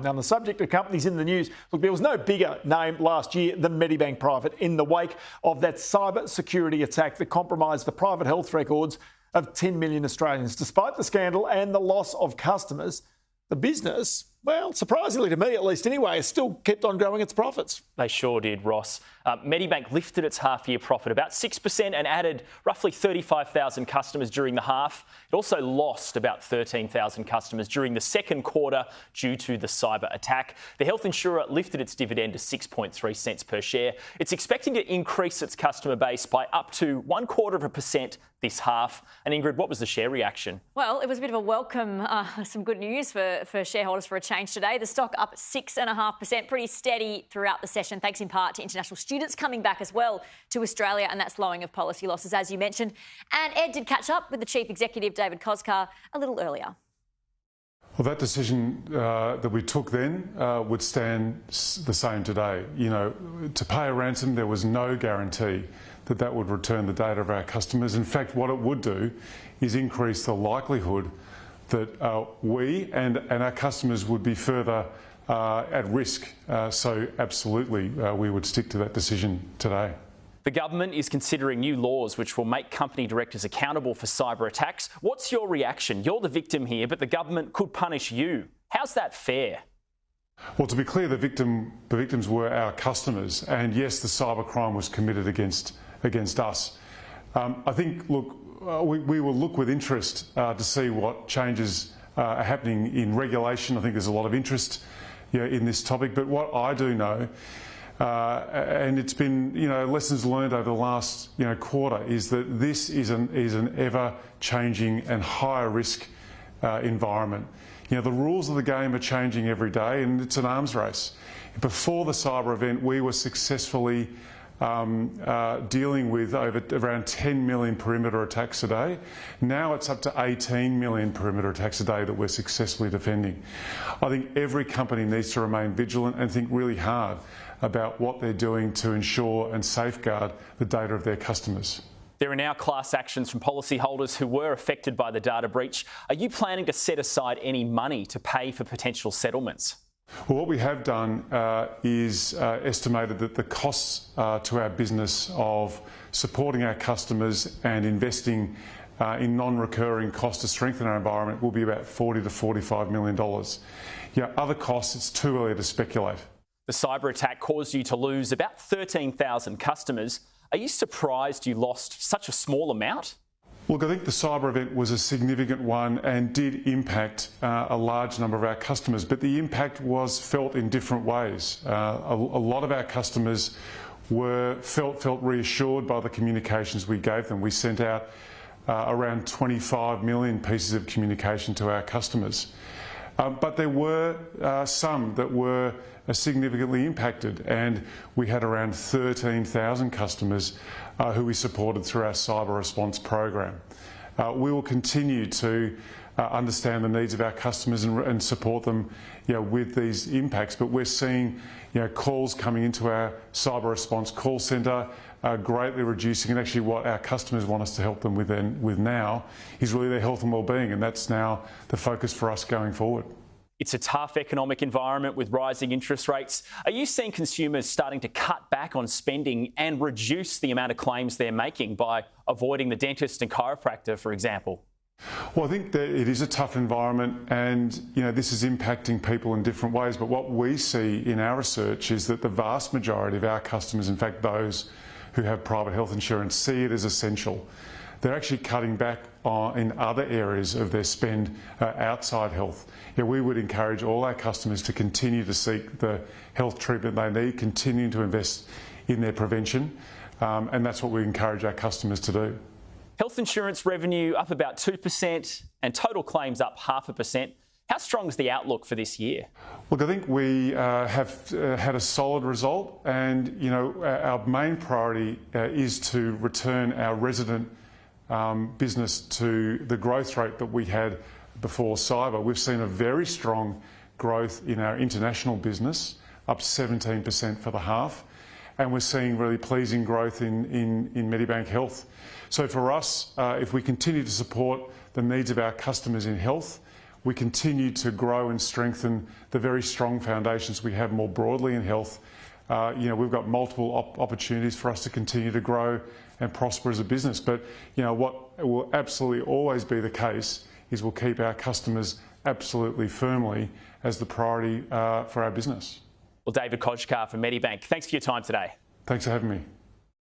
Now, on the subject of companies in the news, look, there was no bigger name last year than Medibank Private in the wake of that cyber security attack that compromised the private health records of 10 million Australians. Despite the scandal and the loss of customers, the business, well, surprisingly to me at least anyway, has still kept on growing its profits. They sure did, Ross. Medibank lifted its half-year profit about 6% and added roughly 35,000 customers during the half. It also lost about 13,000 customers during the second quarter due to the cyber attack. The health insurer lifted its dividend to 6.3 cents per share. It's expecting to increase its customer base by up to 0.25% this half. And Ingrid, what was the share reaction? Well, it was a bit of a welcome, some good news for shareholders for a change today. The stock up 6.5%, pretty steady throughout the session, thanks in part to international students coming back as well to Australia and that slowing of policy losses, as you mentioned. And Ed did catch up with the Chief Executive, David Koskar, a little earlier. Well, that decision that we took then would stand the same today. You know, to pay a ransom, there was no guarantee that that would return the data of our customers. In fact, what it would do is increase the likelihood that we and our customers would be further at risk. So absolutely, we would stick to that decision today. The government is considering new laws which will make company directors accountable for cyber attacks. What's your reaction? You're the victim here, but the government could punish you. How's that fair? Well, to be clear, the victims were our customers, and yes, the cybercrime was committed against us. I think, look, we will look with interest to see what changes are happening in regulation. I think there's a lot of interest in this topic, but what I do know, and it's been lessons learned over the last quarter, is that this is an ever-changing and higher risk environment. The rules of the game are changing every day, and it's an arms race. Before the cyber event, we were successfully dealing with around 10 million perimeter attacks a day. Now it's up to 18 million perimeter attacks a day that we're successfully defending. I think every company needs to remain vigilant and think really hard about what they're doing to ensure and safeguard the data of their customers. There are now class actions from policyholders who were affected by the data breach. Are you planning to set aside any money to pay for potential settlements? Well, what we have done is estimated that the costs to our business of supporting our customers and investing in non-recurring costs to strengthen our environment will be about $40 to $45 million. Other costs, it's too early to speculate. The cyber attack caused you to lose about 13,000 customers. Are you surprised you lost such a small amount? Look, I think the cyber event was a significant one and did impact a large number of our customers, but the impact was felt in different ways. A lot of our customers felt reassured by the communications we gave them. We sent out around 25 million pieces of communication to our customers. But there were some that were significantly impacted, and we had around 13,000 customers who we supported through our cyber response program. We will continue to understand the needs of our customers and support them with these impacts, but we're seeing calls coming into our cyber response call centre greatly reducing, and actually what our customers want us to help them with now is really their health and wellbeing, and that's now the focus for us going forward. It's a tough economic environment with rising interest rates. Are you seeing consumers starting to cut back on spending and reduce the amount of claims they're making by avoiding the dentist and chiropractor, for example? Well, I think that it is a tough environment, and this is impacting people in different ways. But what we see in our research is that the vast majority of our customers, in fact those who have private health insurance, see it as essential. They're actually cutting back in other areas of their spend outside health. We would encourage all our customers to continue to seek the health treatment they need, continue to invest in their prevention, and that's what we encourage our customers to do. Health insurance revenue up about 2% and total claims up 0.5%. How strong is the outlook for this year? Look, I think we have had a solid result, and our main priority is to return our resident business to the growth rate that we had before cyber. We've seen a very strong growth in our international business, up 17% for the half, and we're seeing really pleasing growth in Medibank Health. So for us, if we continue to support the needs of our customers in health, we continue to grow and strengthen the very strong foundations we have more broadly in health. We've got multiple opportunities for us to continue to grow and prosper as a business. But, what will absolutely always be the case is we'll keep our customers absolutely firmly as the priority for our business. Well, David Kojkar from Medibank, thanks for your time today. Thanks for having me.